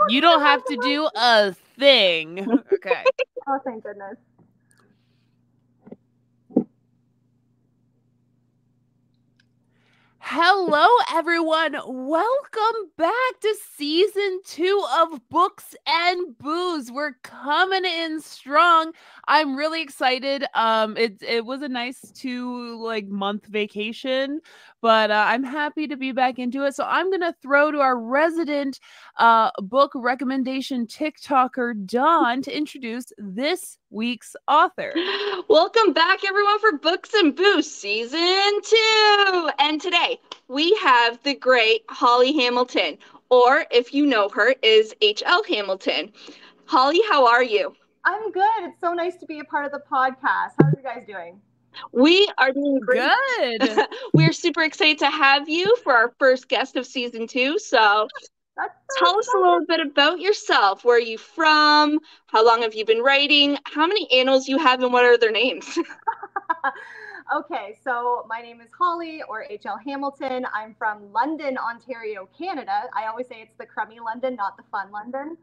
You don't have to do a thing. Okay. Oh, thank goodness. Hello, everyone. Welcome back to season 2 of Books and Booze. We're coming in strong. I'm really excited. It was a nice 2 month vacation, but I'm happy to be back into it. So I'm gonna throw to our resident book recommendation TikToker Dawn to introduce this week's author. Welcome back, everyone, for Books and Booze Season 2. And today we have the great Holly Hamilton, or if you know her, is H.L. Hamilton. Holly, how are you? I'm good. It's so nice to be a part of the podcast. How are you guys doing? We are doing great. Good. We're super excited to have you for our first guest of Season 2. So tell us a little bit about yourself. Where are you from? How long have you been writing? How many animals you have, and what are their names? Okay, so my name is Holly, or H.L. Hamilton. I'm from London, Ontario, Canada. I always say it's the crummy London, not the fun London.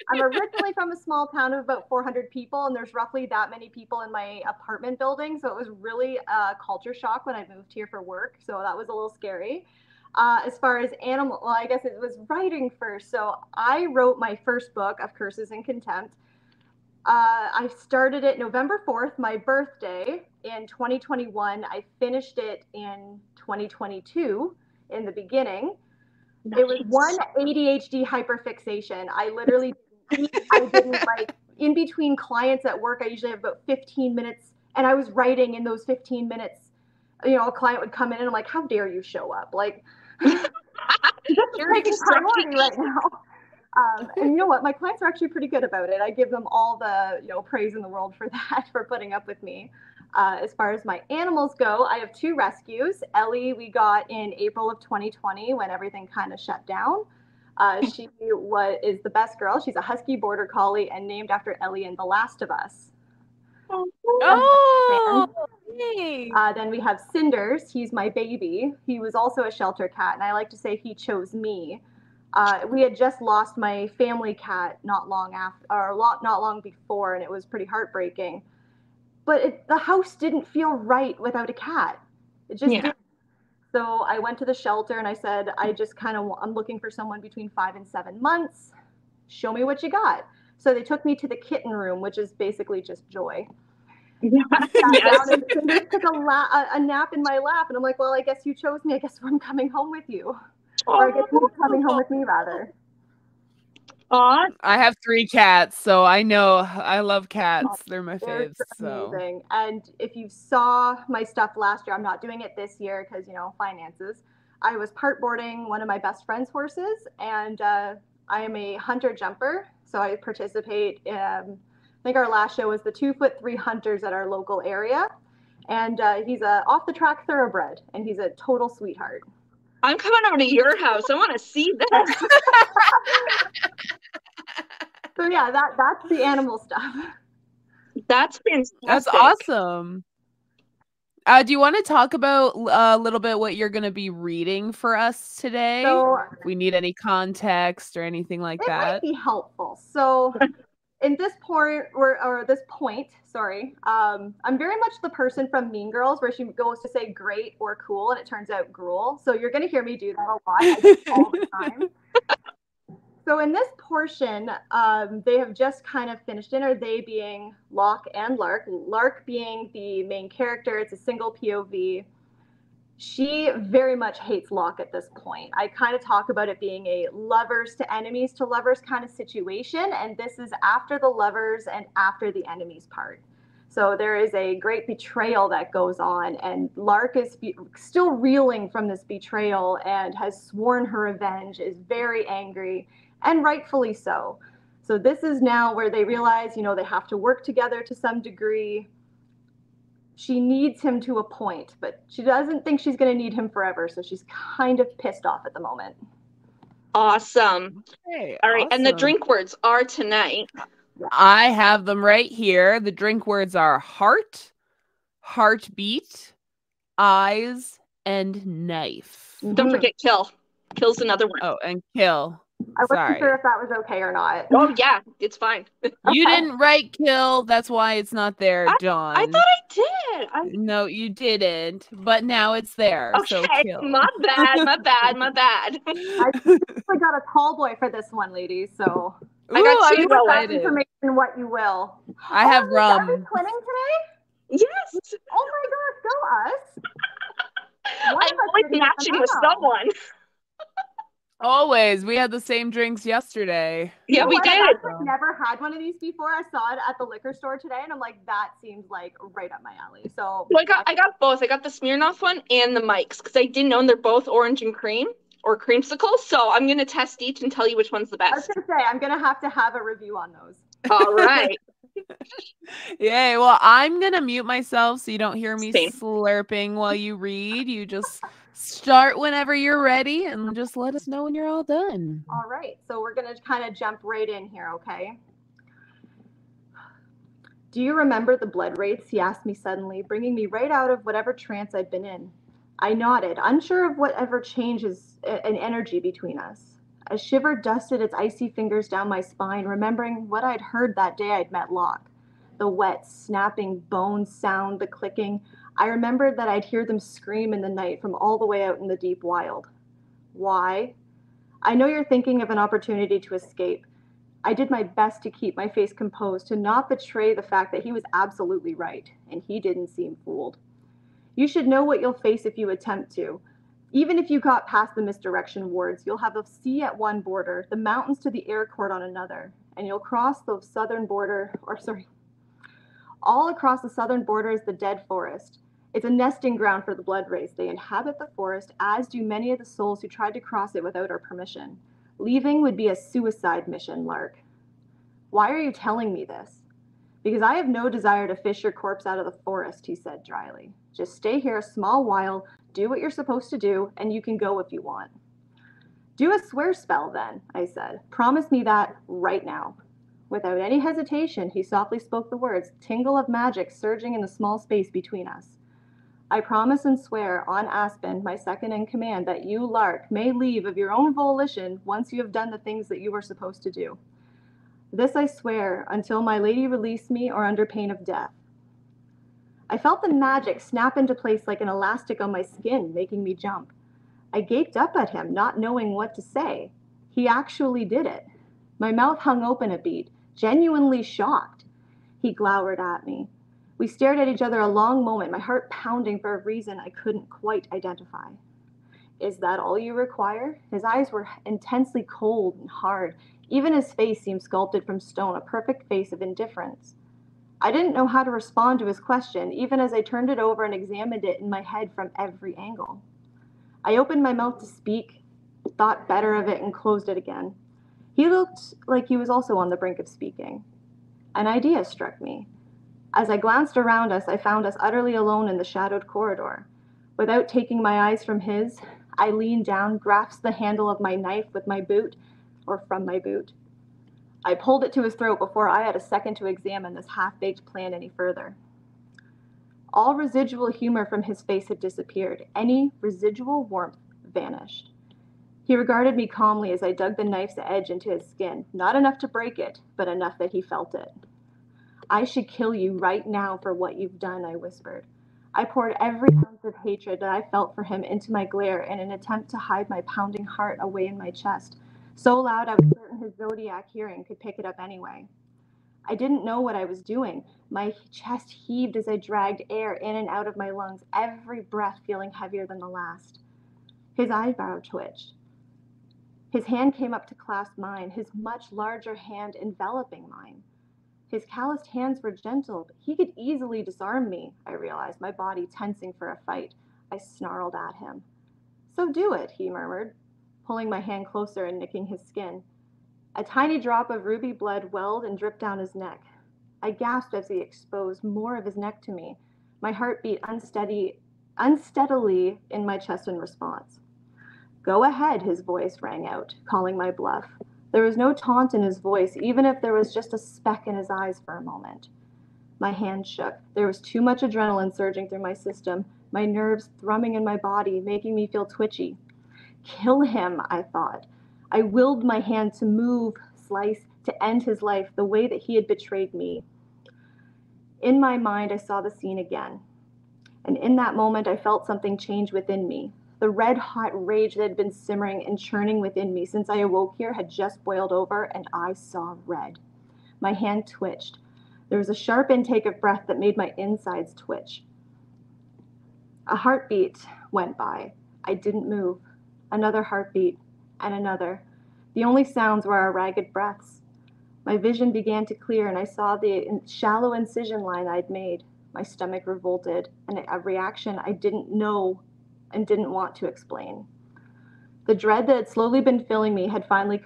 I'm originally from a small town of about 400 people, and there's roughly that many people in my apartment building. So it was really a culture shock when I moved here for work. So that was a little scary. As far as animal, well, I guess it was writing first. So I wrote my first book of Curses and Contempt. I started it November 4th, my birthday, in 2021. I finished it in 2022 in the beginning. Nice. It was one ADHD hyperfixation. I literally didn't like, in between clients at work, I usually have about 15 minutes, and I was writing in those 15 minutes. You know, a client would come in and I'm like, how dare you show up? Like, you're making priority right now. And you know what? My clients are actually pretty good about it. I give them all the praise in the world for that, for putting up with me. As far as my animals go, I have 2 rescues. Ellie, we got in April of 2020 when everything kind of shut down. She is the best girl. She's a husky border collie and named after Ellie in The Last of Us. Oh, then we have Cinders. He's my baby. He was also a shelter cat, and I like to say he chose me. We had just lost my family cat not long before, and it was pretty heartbreaking. But the house didn't feel right without a cat. It just didn't. So I went to the shelter and I said, I'm looking for someone between 5 and 7 months. Show me what you got. So they took me to the kitten room, which is basically just joy. I sat down and they took a nap in my lap, and I'm like, well, I guess you chose me. I guess I'm coming home with you. Or I guess you're coming home with me, rather. I have 3 cats, so I know I love cats. They're my faves. Amazing. And if you saw my stuff last year, I'm not doing it this year because, finances. I was part boarding one of my best friend's horses, and I am a hunter jumper. So I participate. I think our last show was the 2'3" hunters at our local area. And he's a off the track thoroughbred, and he's a total sweetheart. I'm coming over to your house. I want to see this. So yeah, that's the animal stuff. That's fantastic. That's awesome. Do you want to talk about a little bit what you're going to be reading for us today? So, if we need any context or anything like that. It might be helpful. So in this point, I'm very much the person from Mean Girls where she goes to say great or cool, and it turns out gruel. So you're going to hear me do that a lot. I do it all the time. So in this portion, they have just kind of finished dinner, they being Locke and Lark. Lark being the main character, it's a single POV. She very much hates Locke at this point. I kind of talk about it being a lovers to enemies to lovers kind of situation, and this is after the lovers and after the enemies part. So there is a great betrayal that goes on, and Lark is still reeling from this betrayal and has sworn her revenge, is very angry, and rightfully so. So this is now where they realize, they have to work together to some degree. She needs him to a point, but she doesn't think she's going to need him forever, so she's kind of pissed off at the moment. Awesome. Okay, all right, awesome. And the drink words are tonight. I have them right here. The drink words are heart, heartbeat, eyes, and knife. Don't forget kill. Kill's another one. Oh, and kill. I wasn't Sorry. sure if that was okay or not. Oh yeah, it's fine. You didn't write kill. That's why it's not there, Dawn. I thought I did. No, you didn't. But now it's there. So Okay, kill. my bad. I got a tall boy for this one, ladies. So I got Ooh, two I'm yellow. excited. information what you will. I have Are rum. we twinning today? Yes. Oh my gosh, go us. One I'm of us always didn't get the matching with memo. someone. Always. We had the same drinks yesterday. Yeah, we I've did. actually never had one of these before. I saw it at the liquor store today, and I'm like, that seems like right up my alley. So Well, I got both. I got the Smirnoff one and the Mike's because I didn't know they're both orange and cream or creamsicle. So I'm gonna test each and tell you which one's the I was best. gonna say I'm gonna have a review on those. All right. Yay. Well, I'm going to mute myself so you don't hear me Same. slurping while you read. You just start whenever you're ready and just let us know when you're all done. All right, so we're gonna kind of jump right in here, okay? Do you remember the blood wraiths? He asked me suddenly, bringing me right out of whatever trance I'd been in. I nodded, unsure of whatever changes in energy between us. A shiver dusted its icy fingers down my spine, remembering what I'd heard that day I'd met Locke. The wet, snapping bones sound, the clicking. I remembered that I'd hear them scream in the night from all the way out in the deep wild. Why? I know you're thinking of an opportunity to escape. I did my best to keep my face composed, to not betray the fact that he was absolutely right, and he didn't seem fooled. You should know what you'll face if you attempt to. Even if you got past the misdirection wards, you'll have the sea at one border, the mountains to the air court on another, and you'll cross the southern border, all across the southern border is the dead forest. It's a nesting ground for the blood wraiths. They inhabit the forest, as do many of the souls who tried to cross it without our permission. Leaving would be a suicide mission, Lark. Why are you telling me this? Because I have no desire to fish your corpse out of the forest, he said dryly. Just stay here a small while, do what you're supposed to do, and you can go if you want. Do a swear spell then, I said. Promise me that right now. Without any hesitation, he softly spoke the words, tingle of magic surging in the small space between us. I promise and swear on Aspen, my second in command, that you, Lark, may leave of your own volition once you have done the things that you were supposed to do. This I swear until my lady release me or under pain of death. I felt the magic snap into place like an elastic on my skin, making me jump. I gaped up at him, not knowing what to say. He actually did it. My mouth hung open a beat, genuinely shocked. He glowered at me. We stared at each other a long moment, my heart pounding for a reason I couldn't quite identify. Is that all you require? His eyes were intensely cold and hard. Even his face seemed sculpted from stone, a perfect face of indifference. I didn't know how to respond to his question, even as I turned it over and examined it in my head from every angle. I opened my mouth to speak, thought better of it, and closed it again. He looked like he was also on the brink of speaking. An idea struck me. As I glanced around us, I found us utterly alone in the shadowed corridor. Without taking my eyes from his, I leaned down, grasped the handle of my knife with my boot, or from my boot. I pulled it to his throat before I had a second to examine this half-baked plan any further. All residual humor from his face had disappeared. Any residual warmth vanished. He regarded me calmly as I dug the knife's edge into his skin, not enough to break it, but enough that he felt it. I should kill you right now for what you've done, I whispered. I poured every ounce of hatred that I felt for him into my glare in an attempt to hide my pounding heart away in my chest, so loud I was certain his zodiac hearing could pick it up anyway. I didn't know what I was doing. My chest heaved as I dragged air in and out of my lungs, every breath feeling heavier than the last. His eyebrow twitched. His hand came up to clasp mine, his much larger hand enveloping mine. His calloused hands were gentle. He could easily disarm me, I realized, my body tensing for a fight. I snarled at him. So do it, he murmured, pulling my hand closer and nicking his skin. A tiny drop of ruby blood welled and dripped down his neck. I gasped as he exposed more of his neck to me. My heart beat unsteadily in my chest in response. Go ahead, his voice rang out, calling my bluff. There was no taunt in his voice, even if there was just a speck in his eyes for a moment. My hand shook. There was too much adrenaline surging through my system, my nerves thrumming in my body, making me feel twitchy. Kill him, I thought. I willed my hand to move, slice, to end his life the way that he had betrayed me. In my mind, I saw the scene again. And in that moment, I felt something change within me. The red-hot rage that had been simmering and churning within me since I awoke here had just boiled over, and I saw red. My hand twitched. There was a sharp intake of breath that made my insides twitch. A heartbeat went by. I didn't move. Another heartbeat, and another. The only sounds were our ragged breaths. My vision began to clear, and I saw the shallow incision line I'd made. My stomach revolted, and a reaction I didn't know and didn't want to explain. The dread that had slowly been filling me had finally,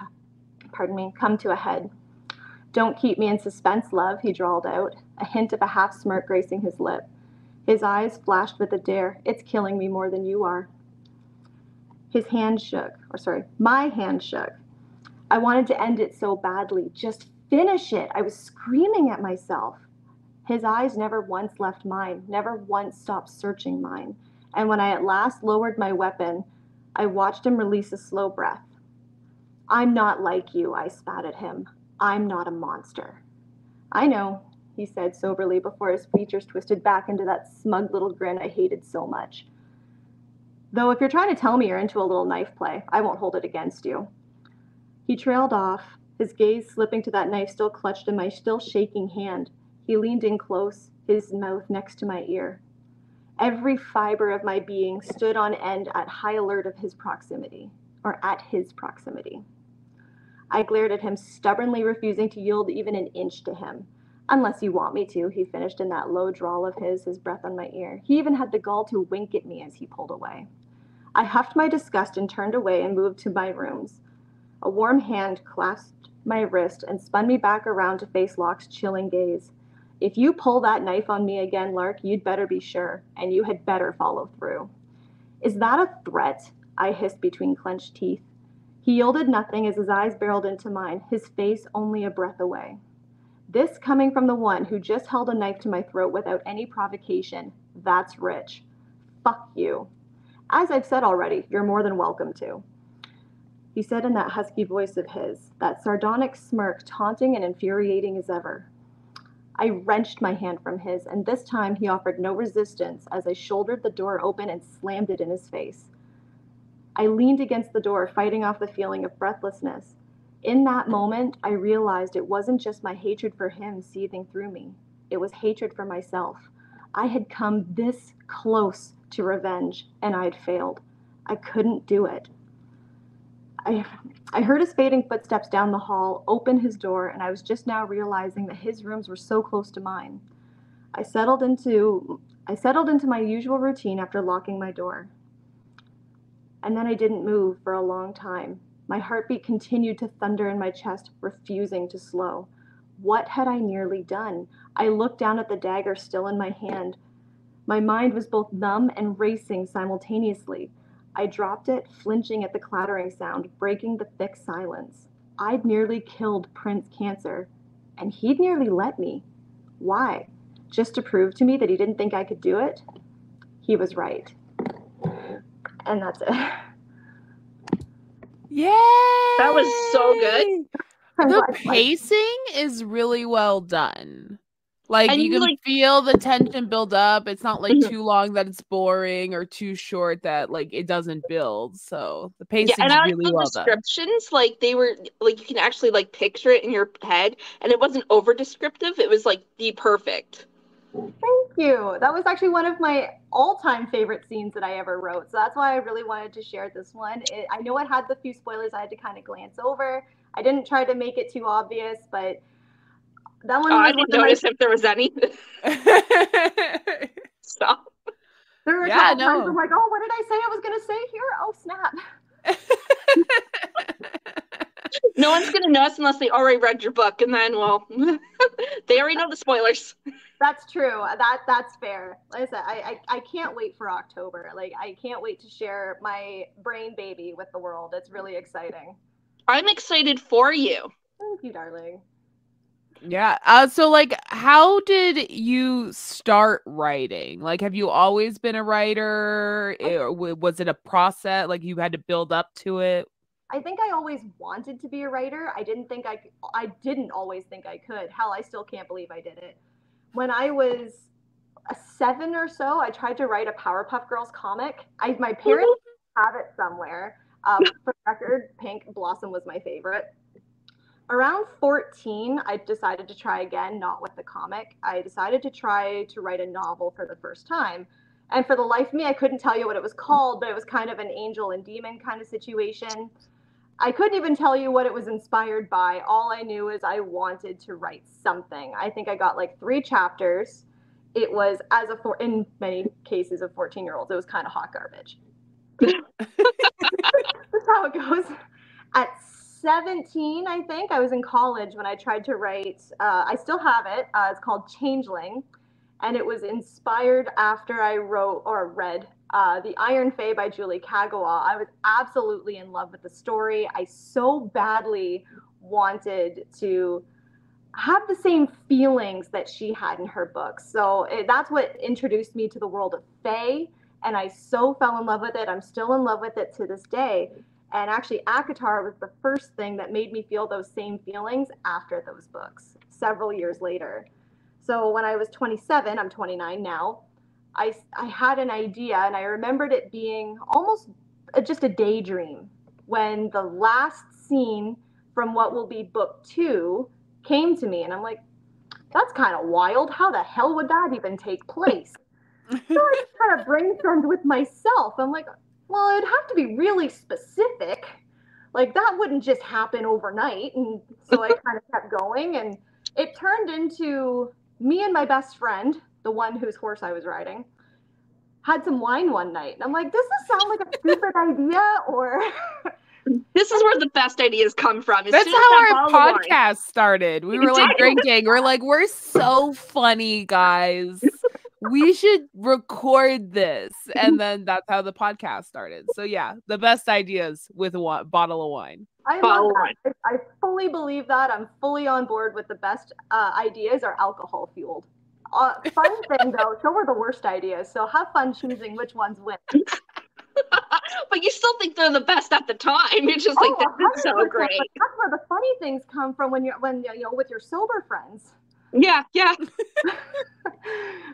come to a head. "Don't keep me in suspense, love," he drawled out, a hint of a half smirk gracing his lip. His eyes flashed with a dare. "It's killing me more than you are." My hand shook. I wanted to end it so badly. Just finish it. I was screaming at myself. His eyes never once left mine, never once stopped searching mine. And when I at last lowered my weapon, I watched him release a slow breath. "I'm not like you," I spat at him. "I'm not a monster." "I know," he said soberly before his features twisted back into that smug little grin I hated so much. "Though if you're trying to tell me you're into a little knife play, I won't hold it against you." He trailed off, his gaze slipping to that knife still clutched in my still shaking hand. He leaned in close, his mouth next to my ear. Every fiber of my being stood on end at high alert of his proximity, or at his proximity. I glared at him, stubbornly refusing to yield even an inch to him. "Unless you want me to," he finished in that low drawl of his breath on my ear. He even had the gall to wink at me as he pulled away. I huffed my disgust and turned away and moved to my rooms. A warm hand clasped my wrist and spun me back around to face Locke's chilling gaze. "If you pull that knife on me again, Lark, you'd better be sure, and you had better follow through." "Is that a threat?" I hissed between clenched teeth. He yielded nothing as his eyes barreled into mine, his face only a breath away. This coming from the one who just held a knife to my throat without any provocation. That's rich. "Fuck you. As I've said already, you're more than welcome to," he said in that husky voice of his, that sardonic smirk taunting and infuriating as ever. I wrenched my hand from his, and this time he offered no resistance as I shouldered the door open and slammed it in his face. I leaned against the door, fighting off the feeling of breathlessness. In that moment, I realized it wasn't just my hatred for him seething through me. It was hatred for myself. I had come this close to revenge, and I had failed. I couldn't do it. I heard his fading footsteps down the hall, open his door, and I was just now realizing that his rooms were so close to mine. I settled into my usual routine after locking my door. And then I didn't move for a long time. My heartbeat continued to thunder in my chest, refusing to slow. What had I nearly done? I looked down at the dagger still in my hand. My mind was both numb and racing simultaneously. I dropped it, flinching at the clattering sound, breaking the thick silence. I'd nearly killed Prince Cancer, and he'd nearly let me. Why? Just to prove to me that he didn't think I could do it? He was right. And that's it. Yay! That was so good. The pacing is really well done. Like, And you can feel the tension build up. It's not like too long that it's boring or too short that like it doesn't build. So the pacing and is I like really the well done. descriptions, like they were like you can actually like picture it in your head, and it wasn't over descriptive. It was like the perfect. Thank you. That was actually one of my all-time favorite scenes that I ever wrote. So that's why I really wanted to share this one. I know it had the few spoilers I had to kind of glance over. I didn't try to make it too obvious, but that one was I didn't notice if there was any. Stop. There were a couple times I'm like, oh, what did I say I was going to say here? Oh, snap. No one's going to know us unless they already read your book, and then, well, they already know the spoilers. That's true. That's fair. Like I said, I can't wait for October. Like, I can't wait to share my brain baby with the world. It's really exciting. I'm excited for you. Thank you, darling. Yeah. So, like, how did you start writing? Like, have you always been a writer? Or was it a process? Like, you had to build up to it? I think I always wanted to be a writer. I didn't always think I could. Hell, I still can't believe I did it. When I was a 7 or so, I tried to write a Powerpuff Girls comic. My parents have it somewhere. For the record, Pink Blossom was my favorite. Around 14, I decided to try again, not with the comic. I decided to try to write a novel for the first time. And for the life of me, I couldn't tell you what it was called, but it was kind of an angel and demon kind of situation. I couldn't even tell you what it was inspired by. All I knew is I wanted to write something. I think I got like 3 chapters. It was, in many cases of 14-year-olds, it was kind of hot garbage. That's how it goes. At 17, I think, I was in college when I tried to write, I still have it, it's called Changeling, and it was inspired after I read The Iron Fae by Julie Kagawa. I was absolutely in love with the story. I so badly wanted to have the same feelings that she had in her books. So that's what introduced me to the world of Fae, and I so fell in love with it. I'm still in love with it to this day. And actually, ACOTAR was the first thing that made me feel those same feelings after those books, several years later. So when I was 27, I'm 29 now, I had an idea, and I remembered it being almost just a daydream when the last scene from what will be book 2 came to me. And I'm like, that's kind of wild. How the hell would that even take place? So I just kind of brainstormed with myself. I'm like, well, it'd have to be really specific. Like, that wouldn't just happen overnight. And so I kind of kept going, and it turned into me and my best friend, the one whose horse I was riding, had some wine one night. And I'm like, does this sound like a stupid idea? Or this is where the best ideas come from. That's how our podcast started. We were like drinking. We're like, we're so funny, guys. We should record this. And then that's how the podcast started. So yeah, the best ideas with a bottle of wine. I love that. I fully believe that. I'm fully on board with the best ideas are alcohol fueled. Fun thing though, so were the worst ideas. So have fun choosing which ones win. But you still think they're the best at the time. You're just like, this is so great. But that's where the funny things come from when with your sober friends. Yeah.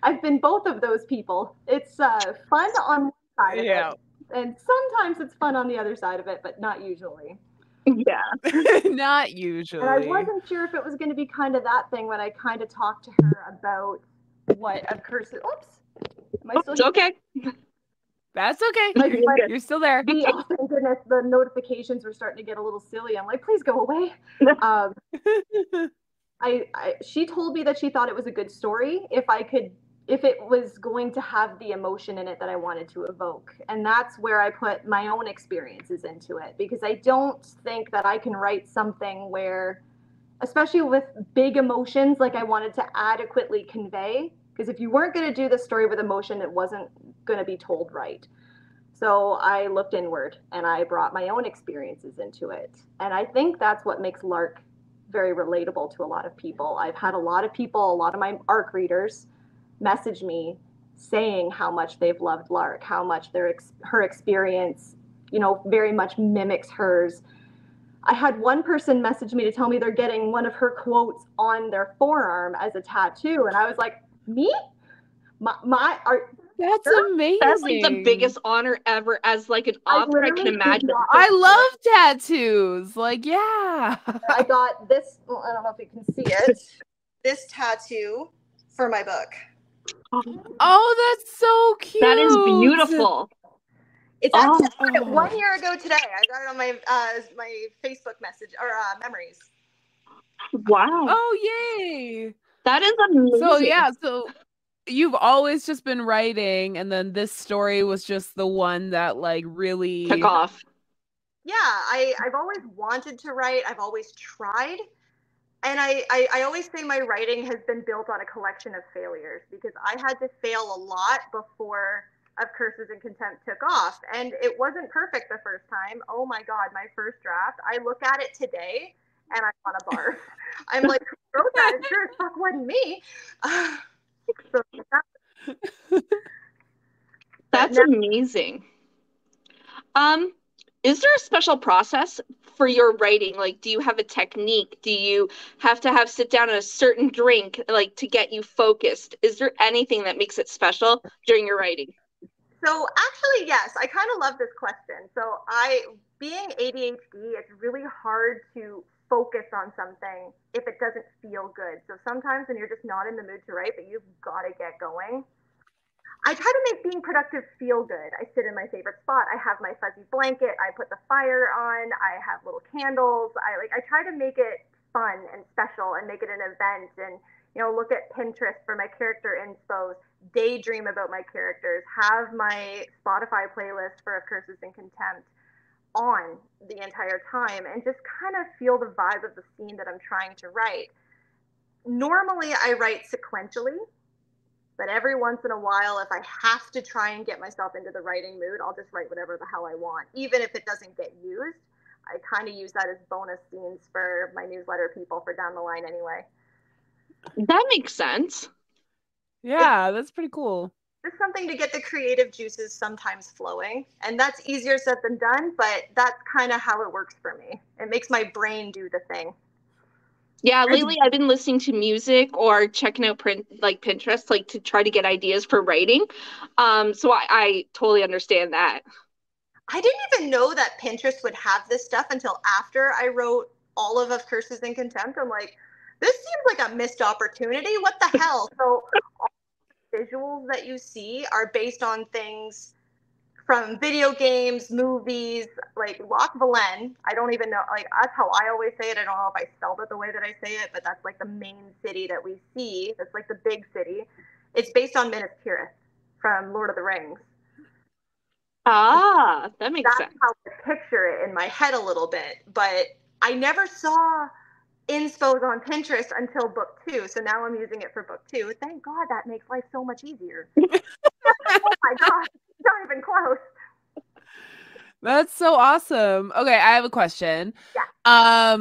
I've been both of those people. It's fun on one side of it, and sometimes it's fun on the other side of it, but not usually. Yeah. Not usually. And I wasn't sure if it was going to be kind of that thing when I kind of talked to her about a curse. Oops. Am I still It's okay. That's okay. You're still there. Oh, thank goodness, the notifications were starting to get a little silly. I'm like, please go away. She told me that she thought it was a good story if it was going to have the emotion in it that I wanted to evoke. And that's where I put my own experiences into it, because I don't think that I can write something where, especially with big emotions, like I wanted to adequately convey, because if you weren't going to do the story with emotion, it wasn't going to be told right. So I looked inward and I brought my own experiences into it. And I think that's what makes LARC very relatable to a lot of people. I've had a lot of my ARC readers message me saying how much they've loved LARC, how much her experience, very much mimics hers. I had one person message me to tell me they're getting one of her quotes on their forearm as a tattoo. And I was like, me? That's amazing. That's like the biggest honor ever as like an author I can imagine. I love tattoos. Like, yeah. I got this, well, I don't know if you can see it, this tattoo for my book. Oh, that's so cute. That is beautiful. It's actually 1 year ago today. I got it on my Facebook message or memories. Wow. Oh, yay. That is amazing. So you've always just been writing, and then this story was just the one that like really took off. Yeah, I've always wanted to write. I've always tried. And I always say my writing has been built on a collection of failures, because I had to fail a lot before Curses and Contempt took off. And it wasn't perfect the first time. Oh my God, my first draft. I look at it today and I want to barf. I'm like, who wrote that? It sure as fuck wasn't me. That's amazing. Is there a special process for your writing? Like, do you have a technique? Do you have to sit down at a certain drink, like, to get you focused? Is there anything that makes it special during your writing? So actually, yes, I kind of love this question. So being ADHD, it's really hard to focus on something if it doesn't feel good. So sometimes when you're just not in the mood to write, but you've got to get going, I try to make being productive feel good. I sit in my favorite spot. I have my fuzzy blanket. I put the fire on. I have little candles. I try to make it fun and special and make it an event, and look at Pinterest for my character inspo, daydream about my characters, have my Spotify playlist for Curses and Contempt on the entire time, and just kind of feel the vibe of the scene that I'm trying to write. Normally I write sequentially, but every once in a while, if I have to try and get myself into the writing mood, I'll just write whatever the hell I want, even if it doesn't get used. I kind of use that as bonus scenes for my newsletter people for down the line anyway. That makes sense. Yeah, that's pretty cool. Just something to get the creative juices sometimes flowing. And that's easier said than done, but that's kind of how it works for me. It makes my brain do the thing. Yeah, lately I've been listening to music or checking out Pinterest, like, to try to get ideas for writing. So I totally understand that. I didn't even know that Pinterest would have this stuff until after I wrote all of Curses and Contempt. I'm like, this seems like a missed opportunity. What the hell? So all the visuals that you see are based on things from video games, movies, like Loch Villain. I don't even know, like, that's how I always say it. I don't know if I spelled it the way that I say it, but that's like the main city that we see. That's like the big city. It's based on Minas Tirith from Lord of the Rings. Ah, that makes sense. That's how I picture it in my head a little bit, but I never saw inspos on Pinterest until book 2, so now I'm using it for book 2. Thank God, that makes life so much easier. Oh my gosh, it's not even close. That's so awesome. Okay, I have a question. Yeah.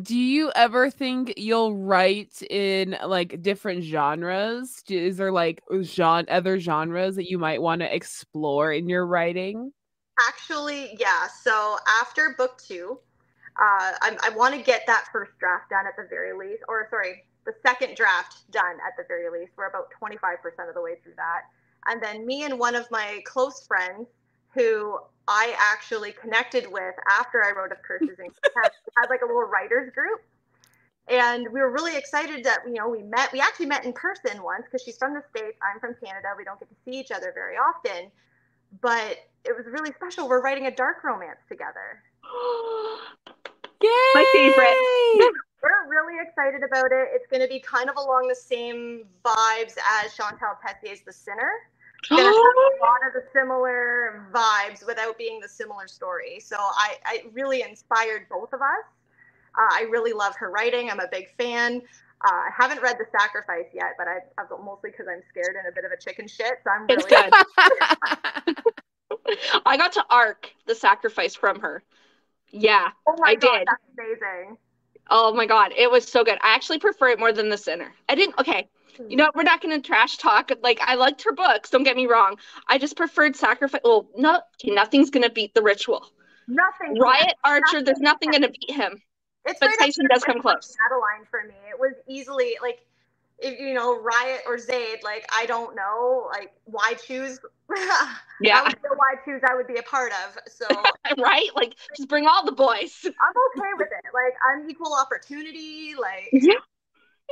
Do you ever think you'll write in like different genres? Is there like other genres that you might want to explore in your writing? Actually, yeah. So after book 2, I want to get that first draft done at the very least, or sorry, the second draft done at the very least. We're about 25% of the way through that. And then me and one of my close friends, who I actually connected with after I wrote Curses and Contempt, had like a little writers group. And we were really excited that, we actually met in person once, because she's from the States, I'm from Canada. We don't get to see each other very often, but it was really special. We're writing a dark romance together. Yay! My favorite. We're really excited about it. It's going to be kind of along the same vibes as Chantal Tessier's The Sinner. It's going to have a lot of the similar vibes without being the similar story. So I really inspired both of us. I really love her writing. I'm a big fan. I haven't read The Sacrifice yet, but I've mostly because I'm scared and a bit of a chicken shit. So I'm really It's good. I got to arc The Sacrifice from her. Yeah, oh my God, did. That's amazing. Oh my God, it was so good. I actually prefer it more than The Sinner. Okay, we're not going to trash talk. Like, I liked her books, don't get me wrong. I just preferred Sacrifice. Well, no, nothing's going to beat The Ritual. Nothing. Riot Archer, there's nothing going to beat him. It's but right Tyson does come close. Madeline for me. It was easily like, if Riot or Zaid, like, I don't know, like, why choose? Yeah. That would be a why choose I would be a part of. So right, like, just bring all the boys. I'm okay with it. Like, I'm equal opportunity. Like, yeah.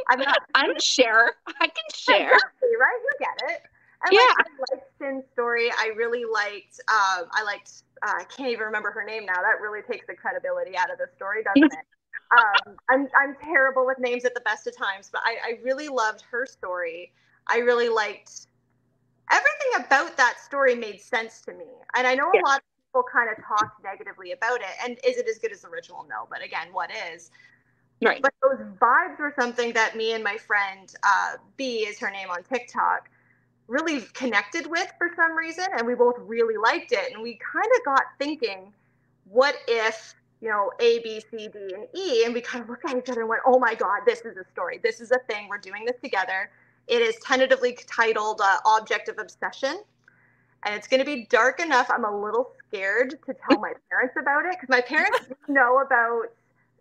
I'm share. I can share. Exactly, right? You get it. And like, I liked Sin's story. I really liked. I can't even remember her name now. That really takes the credibility out of the story, doesn't it? I'm terrible with names at the best of times, but I really loved her story. I really liked everything about that story. Made sense to me, and I know a lot of people kind of talked negatively about it. And is it as good as the original? No, but again, what is? Right. But those vibes were something that me and my friend B is her name on TikTok really connected with for some reason, and we both really liked it. And we kind of got thinking, what if A, B, C, D, and E, and we kind of looked at each other and went, oh my God, this is a story. This is a thing. We're doing this together. It is tentatively titled Object of Obsession. and it's going to be dark enough. I'm a little scared to tell my parents about it, because my parents do know about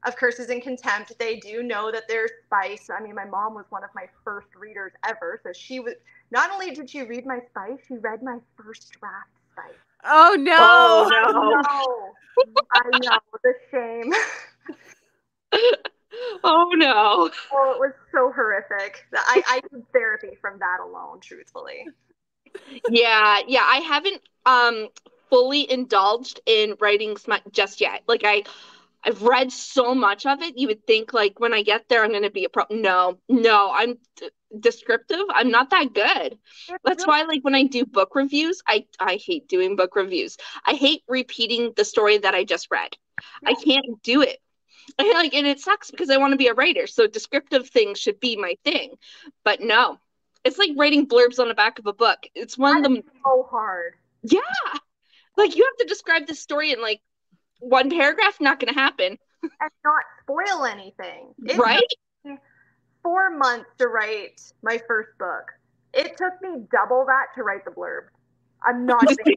of Curses and Contempt. They do know that there's spice. I mean, my mom was one of my first readers ever, so she was, not only did she read my spice, she read my first draft spice. Oh no! Oh no! I know, the shame. Oh no! Oh, it was so horrific. I did therapy from that alone, truthfully. Yeah, I haven't fully indulged in writing smut just yet. Like I've read so much of it. You would think like when I get there I'm going to be a pro. No, I'm descriptive. I'm not that good. That's why like when I do book reviews, I hate doing book reviews. I hate repeating the story that I just read. I can't do it. And it sucks because I want to be a writer, so descriptive things should be my thing. But no, it's like writing blurbs on the back of a book. It's one of them. So hard. Yeah, like you have to describe the story in like one paragraph. Not going to happen. And not spoil anything. Right? Took me 4 months to write my first book. It took me double that to write the blurb. I'm not kidding.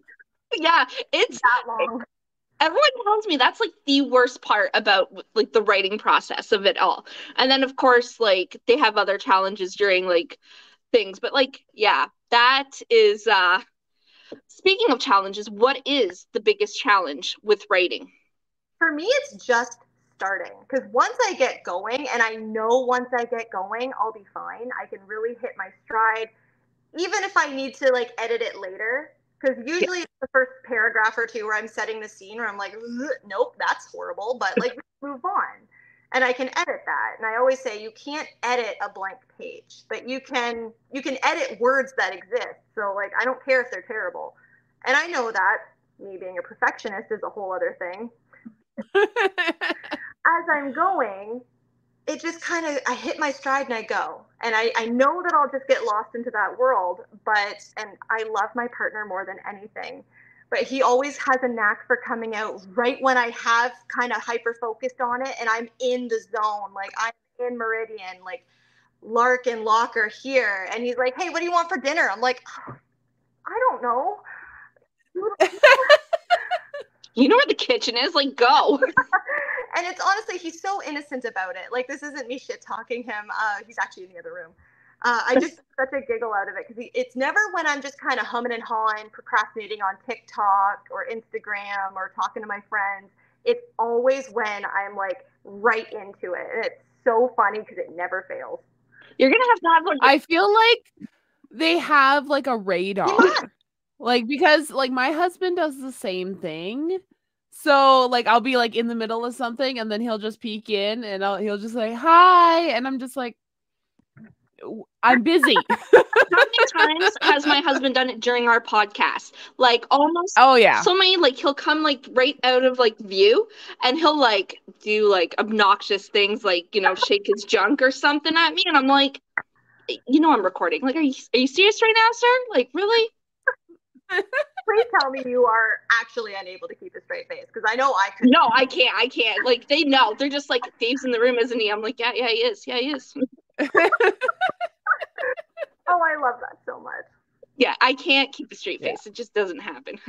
Yeah, it's that long. Everyone tells me that's like the worst part about like the writing process of it all. And then of course like they have other challenges during like things, but like yeah, that is speaking of challenges, what is the biggest challenge with writing? For me, it's just starting, because once I get going, and I know once I get going I'll be fine, I can really hit my stride, even if I need to like edit it later. Because usually it's the first paragraph or two where I'm setting the scene where I'm like, nope, that's horrible, but like move on. And I can edit that. And I always say you can't edit a blank page, but you can edit words that exist. So like I don't care if they're terrible. And I know that me being a perfectionist is a whole other thing. As I'm going, it just kind of, I hit my stride and I go. And I know that I'll just get lost into that world, and I love my partner more than anything, but he always has a knack for coming out right when I have kind of hyper focused on it and I'm in the zone, like I'm in Meridian, like Lark and Locke are here. And he's like, hey, what do you want for dinner? I'm like, oh, I don't know. You know where the kitchen is, like go. And it's honestly, he's so innocent about it. Like, this isn't me shit talking him. He's actually in the other room. I just such a giggle out of it, because it's never when I'm just kind of humming and hawing, procrastinating on TikTok or Instagram or talking to my friends. It's always when I'm like right into it. And it's so funny because it never fails. You're going to have like... I feel like they have like a radar. Like, because like my husband does the same thing. So like I'll be like in the middle of something and then he'll just peek in and he'll just say hi, and I'm just like, I'm busy. How many times has my husband done it during our podcast? Like almost. Oh yeah. So many, like he'll come like right out of like view and he'll like do like obnoxious things, like, you know, shake his junk or something at me, and I'm like, you know, I'm recording. Like, are you serious right now, sir? Like, really? Please tell me you are actually unable to keep a straight face, because I know I could. No, I can't. Like, they know. They're just like, Dave's in the room, isn't he? I'm like, yeah, he is. Yeah, he is. Oh, I love that so much. Yeah, I can't keep a straight face. It just doesn't happen.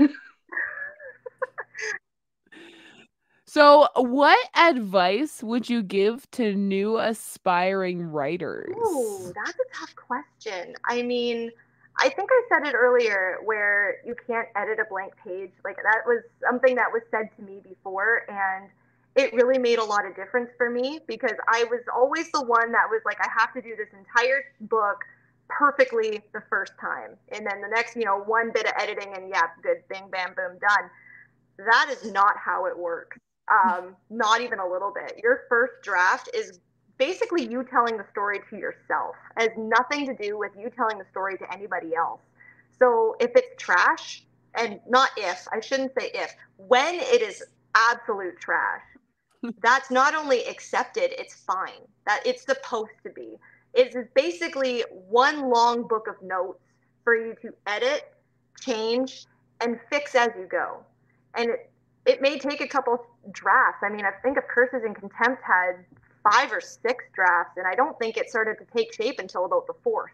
So, what advice would you give to new aspiring writers? Ooh, that's a tough question. I mean, I think I said it earlier, where you can't edit a blank page. Like, that was something that was said to me before, and it really made a lot of difference for me, because I was always the one that was like, I have to do this entire book perfectly the first time. And then the next, one bit of editing and yeah, good, bing, bam, boom, done. That is not how it works. Not even a little bit. Your first draft is basically you telling the story to yourself. It has nothing to do with you telling the story to anybody else. So if it's trash, and not if, I shouldn't say if, when it is absolute trash, that's not only accepted, it's fine. That it's supposed to be. It is basically one long book of notes for you to edit, change, and fix as you go. And it may take a couple drafts. I mean, I think of Curses and Contempt had 5 or 6 drafts, and I don't think it started to take shape until about the 4th.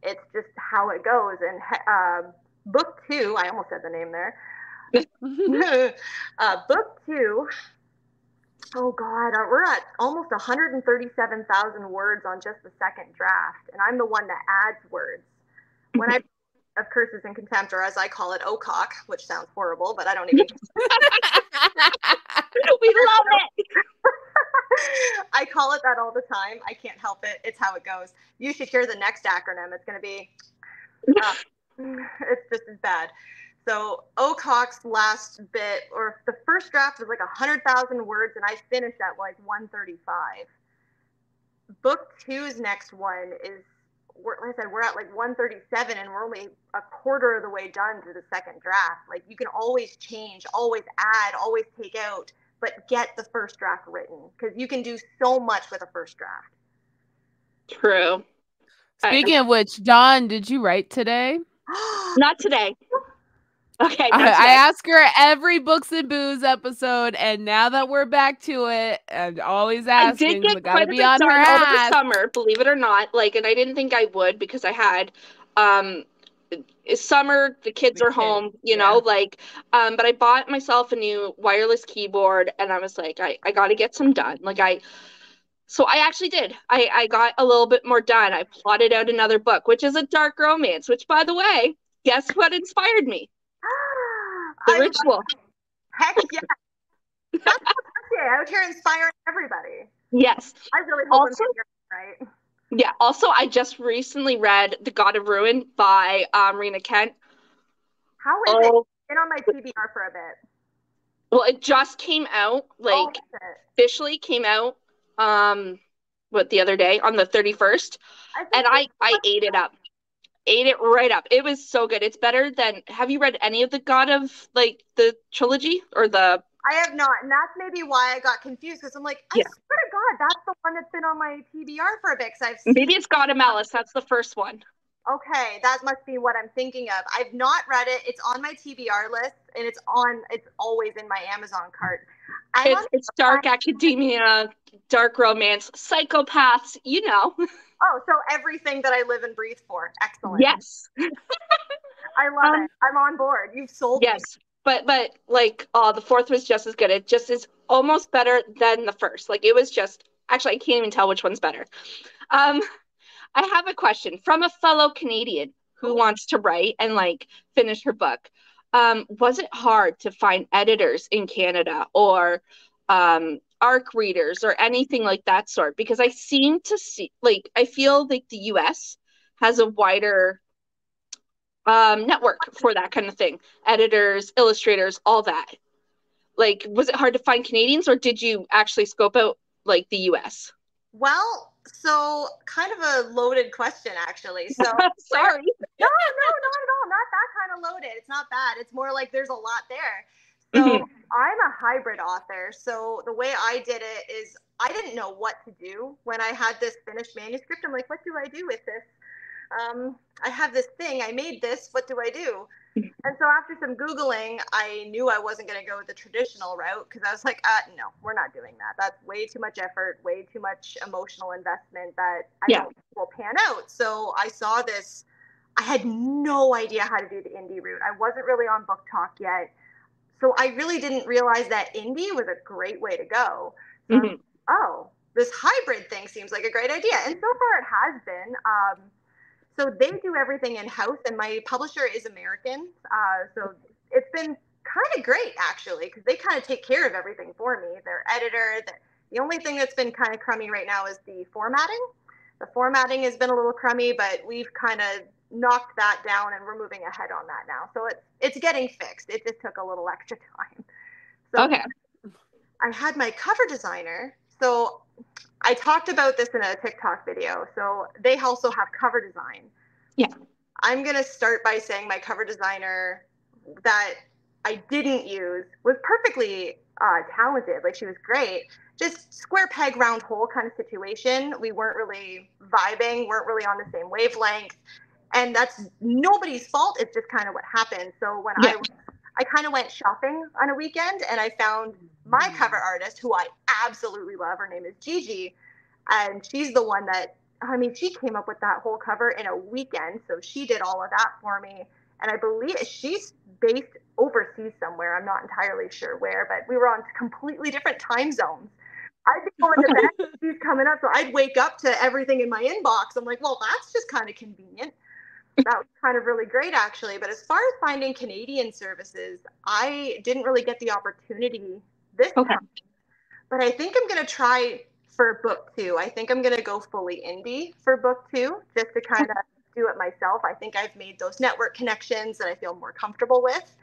It's just how it goes. And book 2, I almost said the name there. Book 2, oh God, we're at almost 137,000 words on just the second draft, and I'm the one that adds words. When I of Curses and Contempt, or as I call it, OCOC, which sounds horrible, but I don't even We love it. I call it that all the time. I can't help it. It's how it goes. You should hear the next acronym. It's going to be, it's just as bad. So OCOC's last bit, or the first draft was like 100,000 words, and I finished at like 135. Book 2's next one is, like I said, we're at like 137, and we're only a quarter of the way done to the second draft. Like, you can always change, always add, always take out, but get the first draft written, because you can do so much with a first draft. True. Speaking of which, Dawn, did you write today? Not today. Okay. I ask her every Books and Booze episode, and now that we're back to it, and always asking, I did get gotta quite be a on bit her done over the ass. summer, believe it or not. Like, and I didn't think I would, because I had it's summer, the kids are home, you know, like, but I bought myself a new wireless keyboard, and I was like, I got to get some done. Like, so I actually did. I got a little bit more done. I plotted out another book, which is a dark romance, which, by the way, guess what inspired me? The Ritual. Heck yeah. That's out here inspiring everybody. Yes. I really hope also, I'm right. Yeah. Also, I just recently read The God of Ruin by Rena Kent. How is it? It's been on my TBR for a bit. Well, it just came out, like, officially came out, the other day on the 31st, and I ate it up. Ate it right up. It was so good. It's better than, have you read any of the God of, like, the trilogy, or the... I have not, and that's maybe why I got confused, because I'm like, I swear to God, that's the one that's been on my TBR for a bit, because I've seen... Maybe it's God of Malice. That's the first one. Okay, that must be what I'm thinking of. I've not read it. It's on my TBR list, and it's always in my Amazon cart. It's dark academia, dark romance, psychopaths, you know. Oh, so everything that I live and breathe for. Excellent. Yes. I love it. I'm on board. You've sold me. Yes. But like, the fourth was just as good. It just is almost better than the first. Like, it was just, actually, I can't even tell which one's better. I have a question from a fellow Canadian who wants to write and, like, finish her book. Was it hard to find editors in Canada, or ARC readers, or anything like that sort? Because I seem to see, like, I feel like the US has a wider network for that kind of thing. Editors, illustrators, all that. Like, was it hard to find Canadians, or did you actually scope out, like, the US? Well, so kind of a loaded question, actually. So sorry. No, not at all. Not that kind of loaded. It's not bad. It's more like there's a lot there. So I'm a hybrid author. So the way I did it is, I didn't know what to do when I had this finished manuscript. I'm like, what do I do with this? I have this thing. I made this. What do I do? And so after some Googling, I knew I wasn't going to go the traditional route, because I was like, no, we're not doing that. That's way too much effort, way too much emotional investment that I don't think will pan out. So I saw this. I had no idea how to do the indie route. I wasn't really on Book Talk yet. So I really didn't realize that indie was a great way to go. So this hybrid thing seems like a great idea. And so far it has been. So they do everything in-house, and my publisher is American. So it's been kind of great, actually, because they kind of take care of everything for me. Their editor, the only thing that's been kind of crummy right now is the formatting. The formatting has been a little crummy, but we've kind of knocked that down, and we're moving ahead on that now. So it's getting fixed. It just took a little extra time. So I had my cover designer. So I talked about this in a TikTok video. So they also have cover design. Yeah. I'm going to start by saying my cover designer that I didn't use was perfectly talented. Like, she was great. Just square peg, round hole kind of situation. We weren't really vibing, weren't really on the same wavelength. And that's nobody's fault. It's just kind of what happened. So when I kind of went shopping on a weekend, and I found my cover artist, who I absolutely love. Her name is Gigi. And she's the one that, I mean, she came up with that whole cover in a weekend. So she did all of that for me. And I believe she's based overseas somewhere. I'm not entirely sure where, but we were on completely different time zones. I'd be going to bed, she's coming up, so I'd wake up to everything in my inbox. I'm like, well, that's just kind of convenient. That was kind of really great, actually. But as far as finding Canadian services, I didn't really get the opportunity this time. But I think I'm going to try for book 2. I think I'm going to go fully indie for book 2, just to kind of do it myself. I think I've made those network connections that I feel more comfortable with.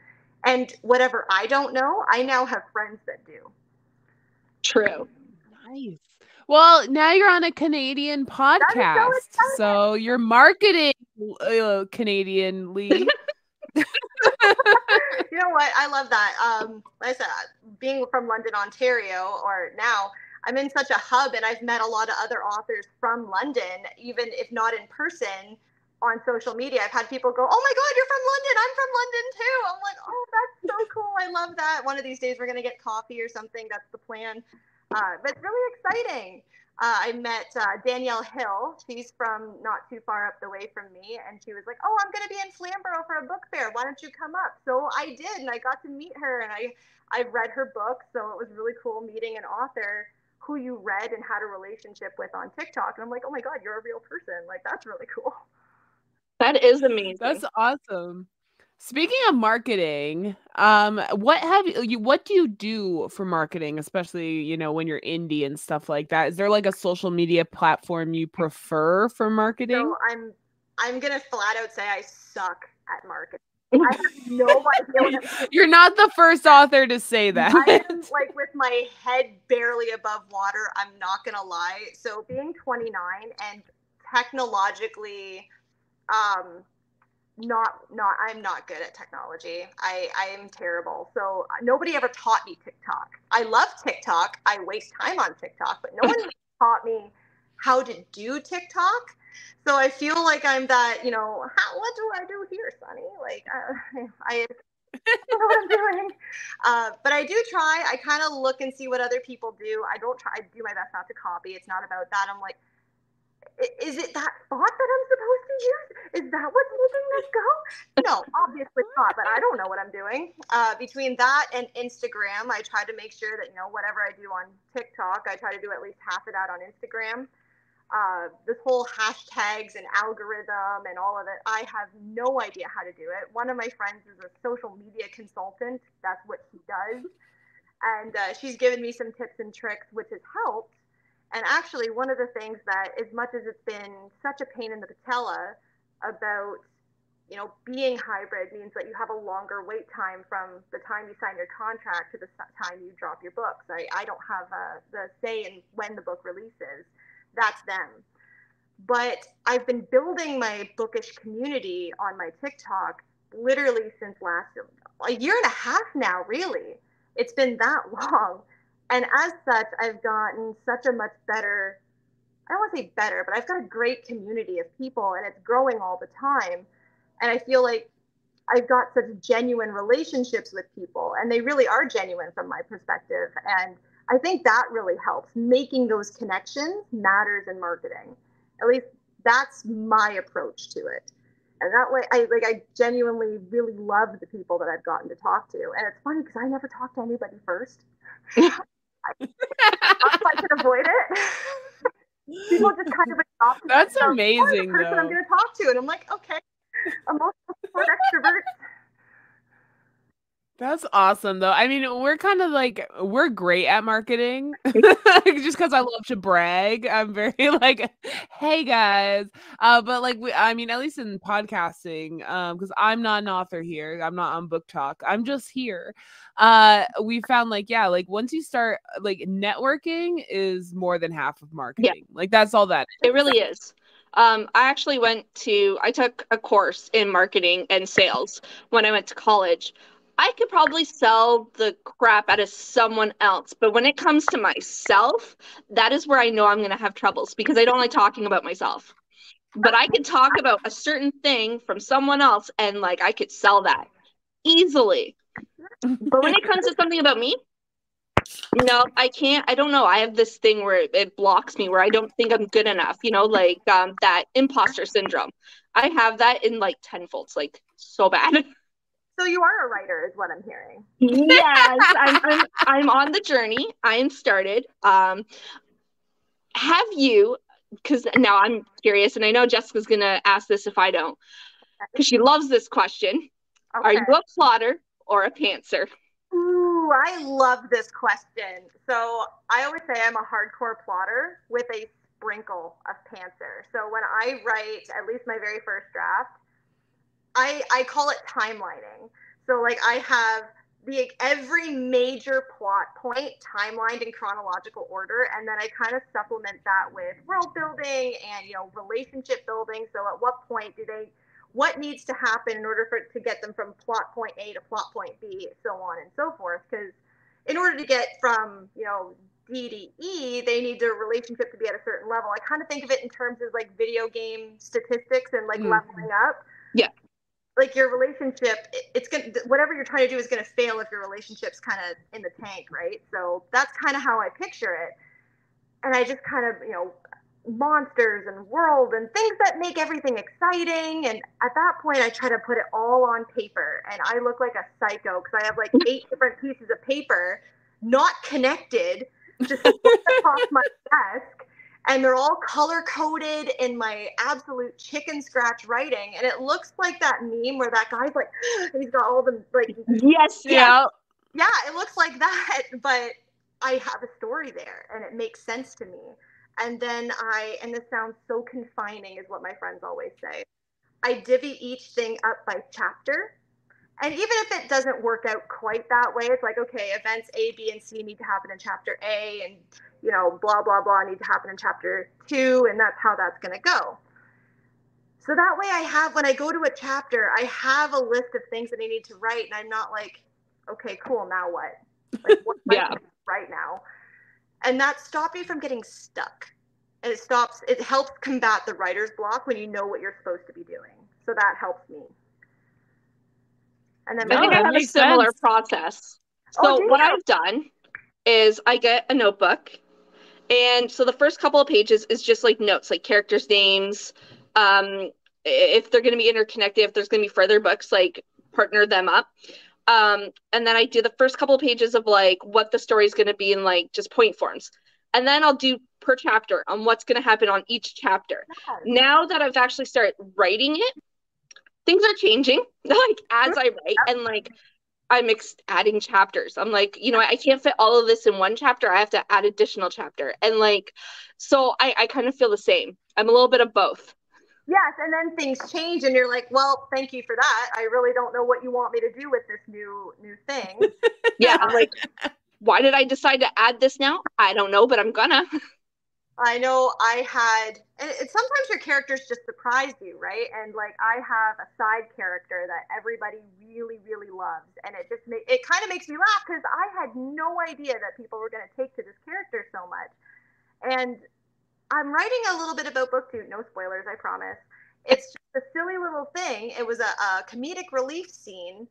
And whatever I don't know, I now have friends that do. True. Nice. Well, now you're on a Canadian podcast, so you're marketing Canadianly. You know what? I love that. Like I said, being from London, Ontario, or now I'm in such a hub, and I've met a lot of other authors from London, even if not in person, on social media. I've had people go, "Oh my God, you're from London! I'm from London too!" I'm like, "Oh, that's so cool! I love that." One of these days, we're gonna get coffee or something. That's the plan. But it's really exciting. I met Danielle Hill. She's from not too far up the way from me, and she was like, "Oh, I'm going to be in Flamborough for a book fair. Why don't you come up?" So I did, and I got to meet her, and I read her book, so it was really cool meeting an author who you read and had a relationship with on TikTok. And I'm like, "Oh my God, you're a real person. Like, that's really cool." That is amazing. That's awesome. Speaking of marketing, what do you do for marketing, especially, you know, when you're indie and stuff like that? Is there like a social media platform you prefer for marketing? So I'm gonna flat out say I suck at marketing. I have no idea what You're not the first author to say that. I am like with my head barely above water. I'm not gonna lie. So being 29 and technologically, I'm not good at technology. I am terrible. So nobody ever taught me TikTok. I love TikTok. I waste time on TikTok, but no one taught me how to do TikTok. So I feel like I'm that, you know, what do I do here, Sunny? Like, I don't know what I'm doing. But I do try. I kind of look and see what other people do. I don't try. I do my best not to copy. It's not about that. I'm like, is it that font that I'm supposed to use? Is that what's making this go? No, obviously not, but I don't know what I'm doing. Between that and Instagram, I try to make sure that, you know, whatever I do on TikTok, I try to do at least half of that on Instagram. This whole hashtags and algorithm and all of it, I have no idea how to do it. One of my friends is a social media consultant. That's what she does. And she's given me some tips and tricks, which has helped. And actually, one of the things that, as much as it's been such a pain in the patella about, you know, being hybrid means that you have a longer wait time from the time you sign your contract to the time you drop your books. I don't have the say in when the book releases. That's them. But I've been building my bookish community on my TikTok literally since a year and a half now, really. It's been that long. And as such, I've gotten such a much better, I don't want to say better, but I've got a great community of people, and it's growing all the time. And I feel like I've got such genuine relationships with people, and they really are genuine from my perspective. And I think that really helps. Making those connections matters in marketing. At least that's my approach to it. And that way, I genuinely really love the people that I've gotten to talk to. And it's funny because I never talk to anybody first. If I can avoid it. People just kind of adopt. That's amazing, the person I'm going to talk to, and I'm like, okay, emotional support extrovert. That's awesome, though. I mean, we're kind of like, we're great at marketing just because I love to brag. I'm very like, hey guys. But like, I mean, at least in podcasting, because I'm not an author here. I'm not on Book Talk. I'm just here. We found like, yeah, like once you start, like networking is more than half of marketing. Yeah. Like that's all that is. It really is. I actually I took a course in marketing and sales when I went to college. I could probably sell the crap out of someone else, but when it comes to myself, that is where I know I'm going to have troubles because I don't like talking about myself. But I could talk about a certain thing from someone else and like I could sell that easily. But when it comes to something about me, no, I can't. I don't know. I have this thing where it blocks me, where I don't think I'm good enough, you know, like that imposter syndrome. I have that in like tenfolds, like so bad. So you are a writer, is what I'm hearing. Yes, I'm on the journey. I am started. Have you? Because now I'm curious, and I know Jessica's gonna ask this if I don't, because she loves this question. Okay. Are you a plotter or a pantser? Ooh, I love this question. So I always say I'm a hardcore plotter with a sprinkle of pantser. So when I write, at least my very first draft, I call it timelining. So like I have every major plot point timelined in chronological order, and then I kind of supplement that with world building and relationship building. So at what point what needs to happen in order to get them from plot point A to plot point B, so on and so forth. Because in order to get from D to E, they need their relationship to be at a certain level. I kind of think of it in terms of like video game statistics and like leveling up. Yeah. Like your relationship, it's gonna, whatever you're trying to do is gonna fail if your relationship's kind of in the tank, right? So that's kind of how I picture it. And I just kind of, monsters and world and things that make everything exciting. And at that point, I try to put it all on paper. And I look like a psycho because I have like 8 different pieces of paper, not connected, just across my desk. And they're all color coded in my absolute chicken scratch writing. And it looks like that meme where that guy's like, and he's got all the like. Yes. Yeah. Yeah, it looks like that. But I have a story there and it makes sense to me. And then and this sounds so confining, is what my friends always say, I divvy each thing up by chapter. And even if it doesn't work out quite that way, it's like, okay, events A, B, and C need to happen in chapter A, and, blah, blah, blah need to happen in chapter 2, and that's how that's going to go. So that way when I go to a chapter, I have a list of things that I need to write, and I'm not like, okay, cool, now what? Like, what am I doing right now? And that stopped me from getting stuck. And it helps combat the writer's block when you know what you're supposed to be doing. So that helps me. And then I think I have a similar process. So what I've done is I get a notebook. And so the first couple of pages is just like notes, like characters' names, if they're going to be interconnected, if there's going to be further books, like partner them up. And then I do the first couple of pages of like what the story is going to be in like just point forms. And then I'll do per chapter on what's going to happen on each chapter. Yes. Now that I've actually started writing it, things are changing like as I write, and like I'm adding chapters. I'm like, I can't fit all of this in one chapter. I have to add additional chapter. And like, so I kind of feel the same. I'm a little bit of both. Yes, and then things change and you're like, well, thank you for that. I really don't know what you want me to do with this new thing. Yeah, I'm like, why did I decide to add this now? I don't know, but I'm gonna. I know and sometimes your characters just surprise you, right? And like I have a side character that everybody really, really loves, and it kind of makes me laugh because I had no idea that people were going to take to this character so much. And I'm writing a little bit about book 2, no spoilers, I promise. It's just a silly little thing. It was a comedic relief scene,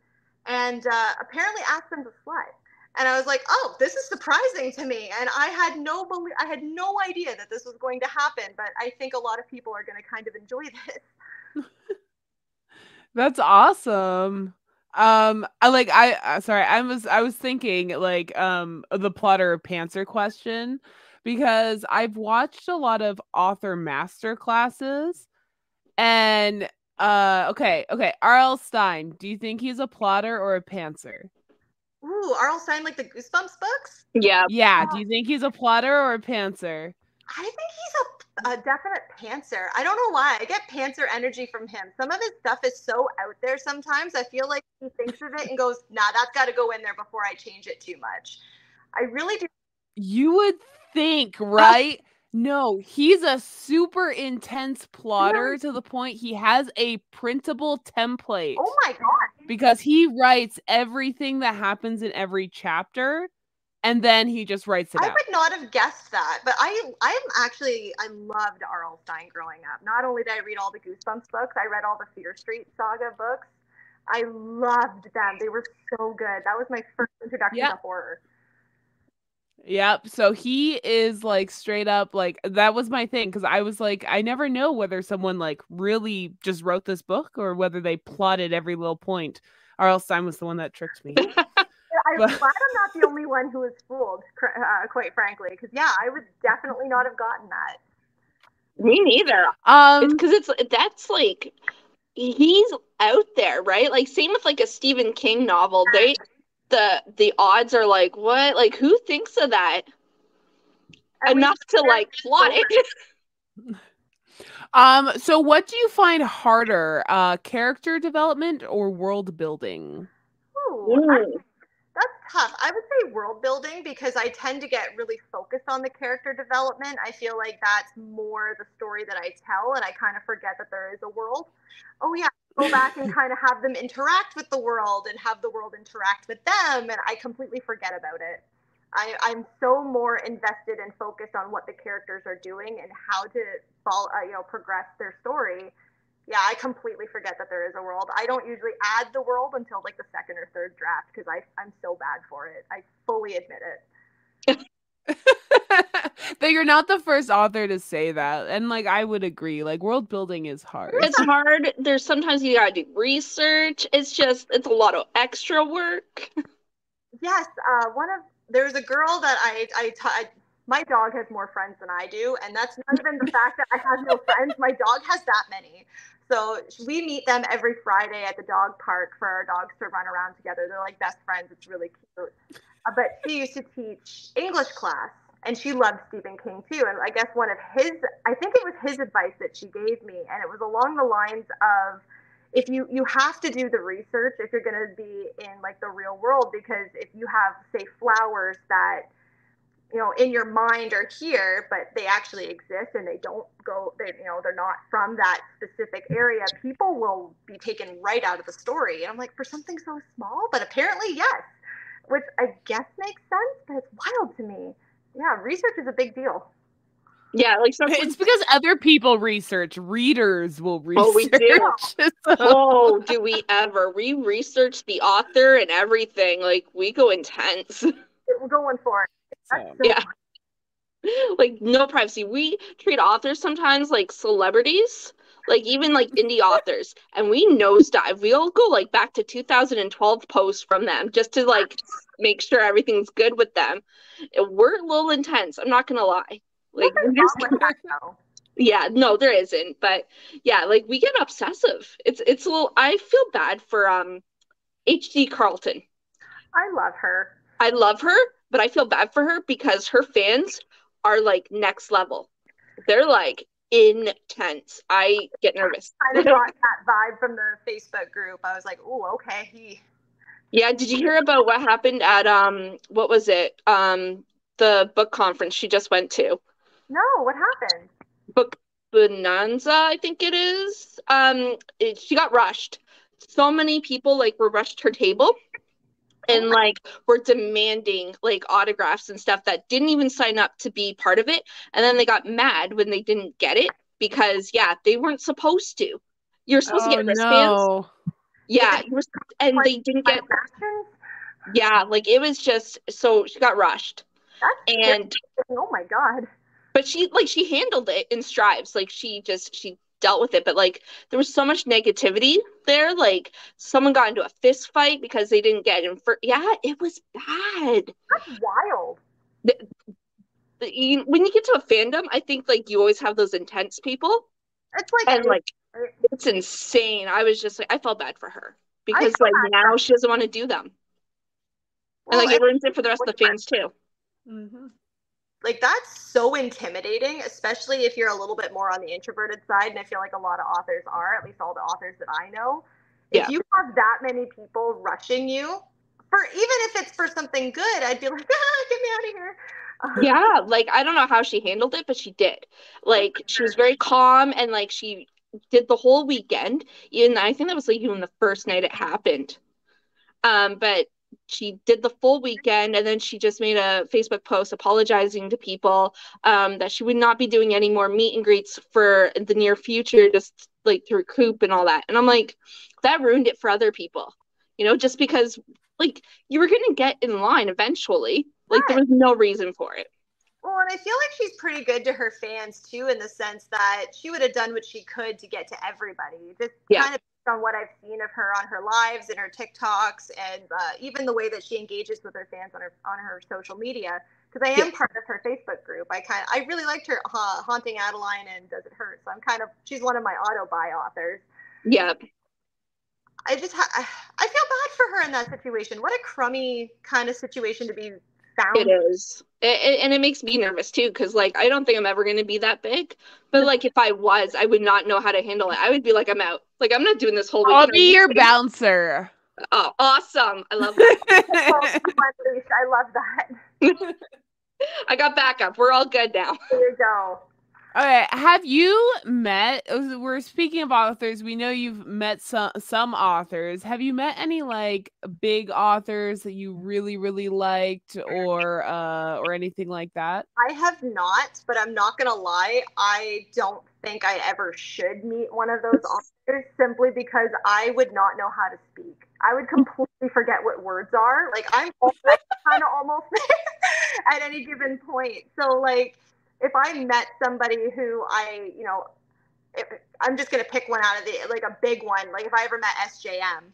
and apparently asked them to slut. And I was like, oh, this is surprising to me. And I had no idea that this was going to happen, but I think a lot of people are going to kind of enjoy this. That's awesome. I was thinking like the plotter pantser question, because I've watched a lot of author master classes, and okay, R.L. Stine, do you think he's a plotter or a pantser? Ooh, R.L. Stine, like the Goosebumps books? Yeah. Do you think he's a plotter or a pantser? I think he's a definite pantser. I don't know why. I get pantser energy from him. Some of his stuff is so out there sometimes. I feel like he thinks of it and goes, nah, that's got to go in there before I change it too much. I really do. You would think, right? No, he's a super intense plotter to the point he has a printable template. Oh my God. Because he writes everything that happens in every chapter, and then he just writes it out. I would not have guessed that, but I loved R.L. Stine growing up. Not only did I read all the Goosebumps books, I read all the Fear Street Saga books. I loved them. They were so good. That was my first introduction to horror. Yep. So he is like straight up like that was my thing because I was like, I never know whether someone like really just wrote this book or whether they plotted every little point, or else I was the one that tricked me. I'm But glad I'm not the only one who was fooled, quite frankly, because yeah, I would definitely not have gotten that. Me neither. It's because that's like he's out there, right? Like same with like a Stephen King novel. The odds are like what? Like who thinks of that And enough to like plot it? so what do you find harder, character development or world building? Ooh, that's tough. I would say world building because I tend to get really focused on the character development. I feel like that's more the story that I tell, and I kind of forget that there is a world. Oh, yeah. Go back and kind of have them interact with the world and have the world interact with them, and I completely forget about it. I'm so more invested and focused on what the characters are doing and how to progress their story. Yeah, I completely forget that there is a world. I don't usually add the world until like the second or third draft because I'm so bad for it. I fully admit it. That you're not the first author to say that. And like I would agree. Like world building is hard. It's hard. There's sometimes you gotta do research. It's a lot of extra work. Yes, there's a girl that my dog has more friends than I do, and that's not even the fact that I have no friends. My dog has that many. So we meet them every Friday at the dog park for our dogs to run around together. They're like best friends. It's really cute. But she used to teach English class, and she loved Stephen King too. And I guess I think it was his advice that she gave me, and it was along the lines of, if you have to do the research if you're going to be in like the real world, because if you have, say, flowers that in your mind are here but they actually exist and they're not from that specific area, people will be taken right out of the story. And I'm like, for something so small? But apparently yes, which I guess makes sense, but it's wild to me. Yeah, research is a big deal. Yeah, like it's because other people research. Readers will research. Oh, we do. Oh, do we ever? We research the author and everything. Like we go intense. We're going for it. Yeah. Like no privacy. We treat authors sometimes like celebrities, like even like indie authors, and we nosedive. We'll go like back to 2012 posts from them just to like make sure everything's good with them. We're a little intense. I'm not gonna lie. Like yeah, no, there isn't. But yeah, like we get obsessive. It's a little. I feel bad for HD Carlton. I love her. I love her, but I feel bad for her because her fans are like next level. They're like intense. I get nervous. I kind of got that vibe from the Facebook group. I was like, oh, okay. Yeah, did you hear about what happened at what was it? The book conference she just went to? No, what happened? Book Bonanza, I think it is. She got rushed. So many people like were rushed her table. And like were demanding like autographs and stuff that didn't even sign up to be part of it. And then they got mad when they didn't get it because they weren't supposed to. You're supposed to get wristbands. No. Yeah, and they didn't get. Yeah, like it was just so she got rushed. And oh my god. But she handled it in strides. Like she dealt with it, but like there was so much negativity there. Like someone got into a fist fight because they didn't get in for. Yeah, it was bad. That's wild. When you get to a fandom, I think like you always have those intense people. It's like, and like it's insane. I was just like, I felt bad for her because like now she doesn't want to do them. Well, and like it ruins it for the rest of the fans too. Mm-hmm. Like that's so intimidating, especially if you're a little bit more on the introverted side, and I feel like a lot of authors are, at least all the authors that I know. If you have that many people rushing you, for even if it's for something good, I'd be like, get me out of here. Yeah, like I don't know how she handled it, but she did. Like she was very calm, and like she did the whole weekend. Even I think that was like even the first night it happened. But she did the full weekend, and then she just made a Facebook post apologizing to people that she would not be doing any more meet and greets for the near future, just like through Coop and all that. And I'm like, that ruined it for other people, just because like you were gonna get in line eventually. Like, there was no reason for it. Well, and I feel like she's pretty good to her fans too, in the sense that she would have done what she could to get to everybody. Just kind of based on what I've seen of her on her lives and her TikToks, and even the way that she engages with her fans on her social media. Because I am part of her Facebook group. I really liked her Haunting Adeline and Does It Hurt? So she's one of my auto buy authors. Yeah. I feel bad for her in that situation. What a crummy kind of situation to be found. It is. And it makes me nervous too, because like I don't think I'm ever going to be that big. But like if I was, I would not know how to handle it. I would be like, I'm out. Like I'm not doing this whole week. I'll be your bouncer. Oh, awesome. I love that. I love that. I got backup. We're all good now. There you go. All right. Have you met, we're speaking of authors, we know you've met some authors. Have you met any like big authors that you really, really liked or anything like that? I have not, but I'm not going to lie. I don't think I ever should meet one of those authors, simply because I would not know how to speak. I would completely forget what words are. Like I'm kind of almost at any given point. So like, if I met somebody who I'm just going to pick one out of like a big one. Like if I ever met SJM,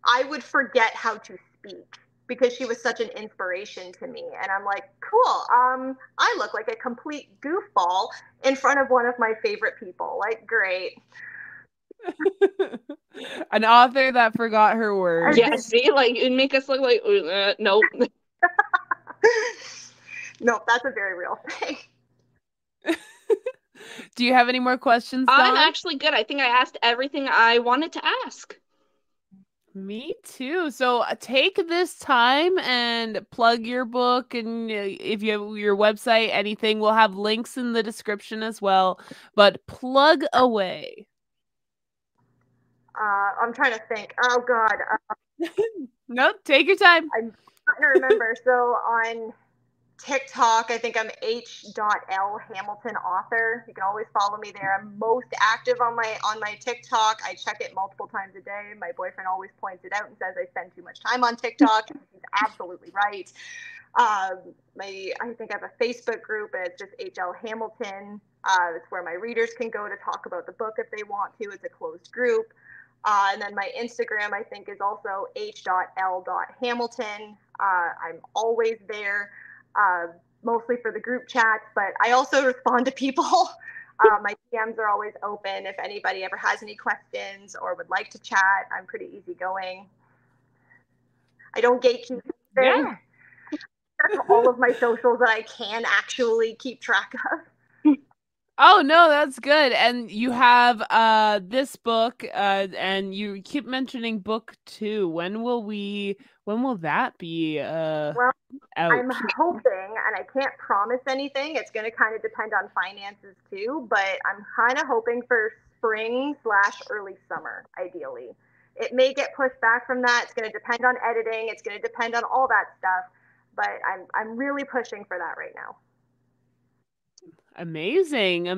I would forget how to speak because she was such an inspiration to me. And I'm like, cool. I look like a complete goofball in front of one of my favorite people. Like, great. An author that forgot her words. Yeah, see, like it'd make us look like nope. Nope, that's a very real thing. Do you have any more questions, Dawn? I'm actually good. I think I asked everything I wanted to ask. Me too. So take this time and plug your book, and if you have your website, anything, we'll have links in the description as well. But plug away. I'm trying to think. Oh God. Nope. Take your time. I'm trying to remember. So on TikTok, I think I'm H.L. Hamilton author. You can always follow me there. I'm most active on my TikTok. I check it multiple times a day. My boyfriend always points it out and says I spend too much time on TikTok. He's absolutely right. I think I have a Facebook group, and it's just H.L. Hamilton. It's where my readers can go to talk about the book if they want to. It's a closed group. And then my Instagram, I think, is also H.L.Hamilton. I'm always there. Mostly for the group chats, but I also respond to people. My DMs are always open. If anybody ever has any questions or would like to chat, I'm pretty easygoing. I don't gatekeep anything. Yeah. All of my socials that I can actually keep track of. Oh no, that's good. And you have this book, and you keep mentioning book 2. When will that be well, out? I'm hoping, and I can't promise anything. It's going to kind of depend on finances too, but I'm kind of hoping for spring/early summer, ideally. It may get pushed back from that. It's going to depend on editing. It's going to depend on all that stuff, but I'm really pushing for that right now. Amazing.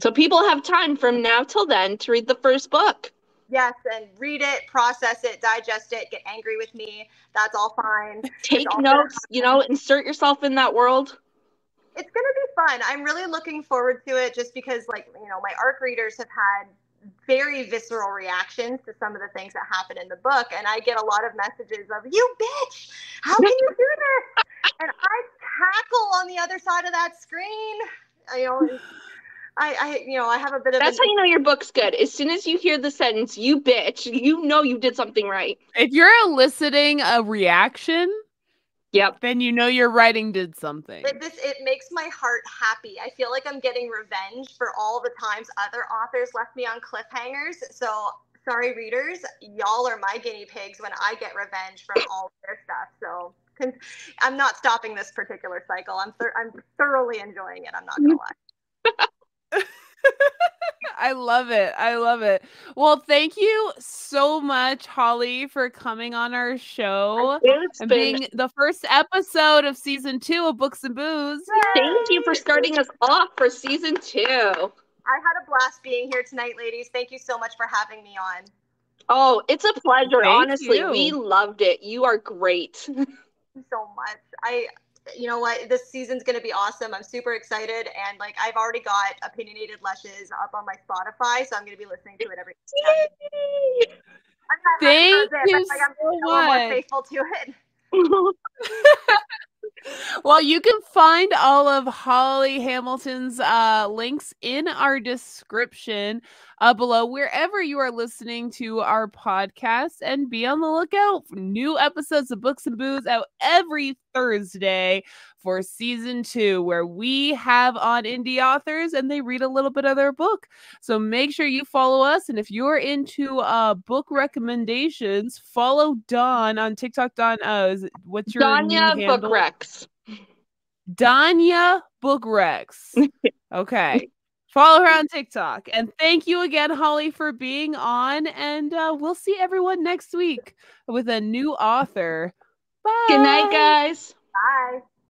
So people have time from now till then to read the first book. Yes, and read it, process it, digest it, get angry with me. That's all fine. Take notes, insert yourself in that world. It's going to be fun. I'm really looking forward to it just because, like, my ARC readers have had very visceral reactions to some of the things that happen in the book. And I get a lot of messages of, you bitch, how can you do this? And I cackle on the other side of that screen. I have a bit of. That's how you know your book's good. As soon as you hear the sentence, you bitch, you did something right. If you're eliciting a reaction, yep, then your writing did something. It makes my heart happy. I feel like I'm getting revenge for all the times other authors left me on cliffhangers. So sorry, readers, y'all are my guinea pigs when I get revenge from all their stuff. So I'm not stopping this particular cycle. I'm thoroughly enjoying it. I'm not gonna lie. I love it. Well, thank you so much, Holly, for coming on our show and being the first episode of season 2 of Books and Booze. Thank you for starting us off for season 2. I had a blast being here tonight, ladies. Thank you so much for having me on. Oh, it's a pleasure. Thank Honestly, you. We loved it. You are great. you so much. You know what? This season's going to be awesome. I'm super excited. And like, I've already got Opinionated Lushes up on my Spotify. So I'm going to be listening to it every day. I'm not Thank you but, like, I'm so a little more much. faithful to it. Well, you can find all of Holly Hamilton's links in our description below, wherever you are listening to our podcast, and be on the lookout for new episodes of Books and Booze out every Thursday for season 2, where we have on indie authors and they read a little bit of their book. So make sure you follow us, and if you're into book recommendations, follow Dawn on TikTok. Dawn, what's your Danya new handle? Bookrex. Danya Bookrex. Okay. Follow her on TikTok. And thank you again, Holly, for being on. And we'll see everyone next week with a new author. Bye. Good night, guys. Bye.